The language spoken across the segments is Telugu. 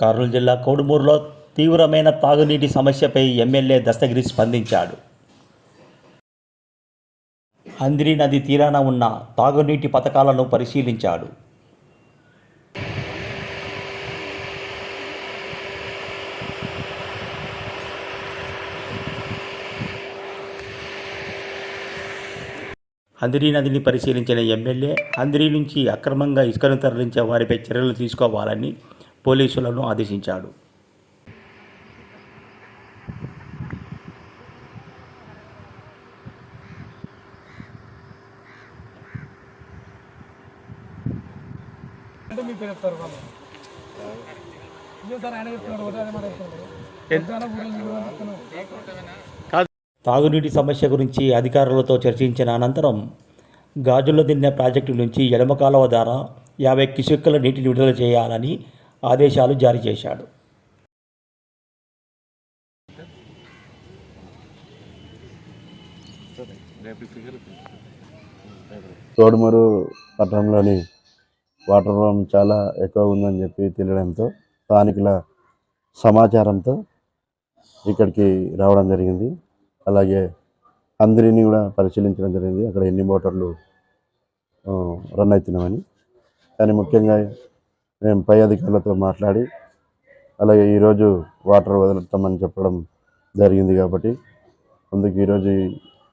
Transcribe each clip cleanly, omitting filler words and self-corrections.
కర్నూలు జిల్లా కోడుమూరులో తీవ్రమైన తాగునీటి సమస్యపై ఎమ్మెల్యే దస్తగిరి స్పందించాడు. హంద్రీ నది తీరాన ఉన్న తాగునీటి పథకాలను పరిశీలించాడు. హంద్రీ నదిని పరిశీలించిన ఎమ్మెల్యే హంద్రీ నుంచి అక్రమంగా ఇసుకను తరలించే వారిపై చర్యలు తీసుకోవాలని పోలీసులను ఆదేశించాడు. తాగునీటి సమస్య గురించి అధికారులతో చర్చించిన అనంతరం గాజుల దిన్నె ప్రాజెక్టు నుంచి ఎడమ కాలువ ద్వారా 50 క్యూసెక్కుల నీటిని విడుదల చేయాలని ఆదేశాలు జారీ చేశాడు. కోడుమూరు పట్టణంలోని వాటర్ ప్రాబ్లం చాలా ఎక్కువ ఉందని చెప్పి తెలియడంతో స్థానికుల సమాచారంతో ఇక్కడికి రావడం జరిగింది. అలాగే అందరినీ కూడా పరిశీలించడం జరిగింది, అక్కడ ఎన్ని మోటార్లు రన్ అవుతున్నామని. కానీ ముఖ్యంగా మేము పై అధికారులతో మాట్లాడి అలాగే ఈరోజు వాటర్ వదులుతామని చెప్పడం జరిగింది. కాబట్టి అందుకు ఈరోజు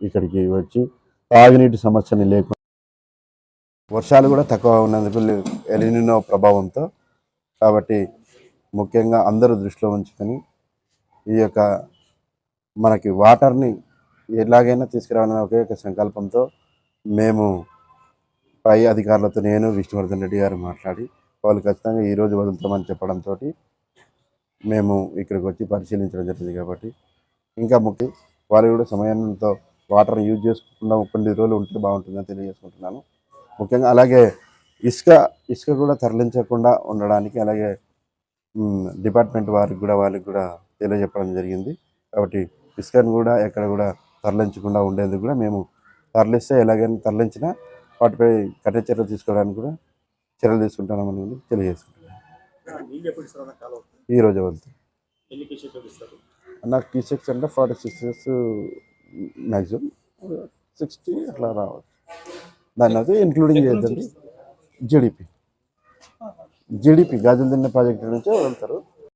ఇక్కడికి వచ్చి తాగునీటి సమస్యని లేకుండా వర్షాలు కూడా తక్కువ ఉన్నందుకు ఎలినినో ప్రభావంతో కాబట్టి ముఖ్యంగా అందరూ దృష్టిలో ఉంచుకొని ఈ యొక్క మనకి వాటర్ని ఎలాగైనా తీసుకురావాలనే ఒకే ఒక సంకల్పంతో మేము పై అధికారులతో నేను విష్ణువర్ధన్ రెడ్డి గారు మాట్లాడి వాళ్ళు ఖచ్చితంగా ఈరోజు వదులుతామని చెప్పడంతో మేము ఇక్కడికి వచ్చి పరిశీలించడం జరిగింది. కాబట్టి ఇంకా ముఖ్యం వాళ్ళు కూడా సమయంతో వాటర్ యూజ్ చేసుకుంటున్న కొన్ని రోజులు ఉంటే బాగుంటుందని తెలియజేసుకుంటున్నాను. ముఖ్యంగా అలాగే ఇసుక కూడా తరలించకుండా ఉండడానికి అలాగే డిపార్ట్మెంట్ వాళ్ళకి కూడా తెలియజెప్పడం జరిగింది. కాబట్టి ఇసుకను కూడా ఎక్కడ కూడా తరలించకుండా ఉండేందుకు కూడా మేము తరలిస్తే ఎలాగైనా తరలించినా వాటిపై కఠిన చర్యలు తీసుకోవడానికి కూడా చర్యలు తీసుకుంటామని తెలియజేసుకుంటున్నాను. ఈరోజు వెళ్తాం. నాకు క్యూసెక్స్ అంటే 46 మ్యాక్సిమం 60 అట్లా రావచ్చు. దాన్ని అది ఇంక్లూడింగ్ చేయొద్దండి. జీడిపి గాజుల దిన్నె ప్రాజెక్టు నుంచి వెళ్తారు.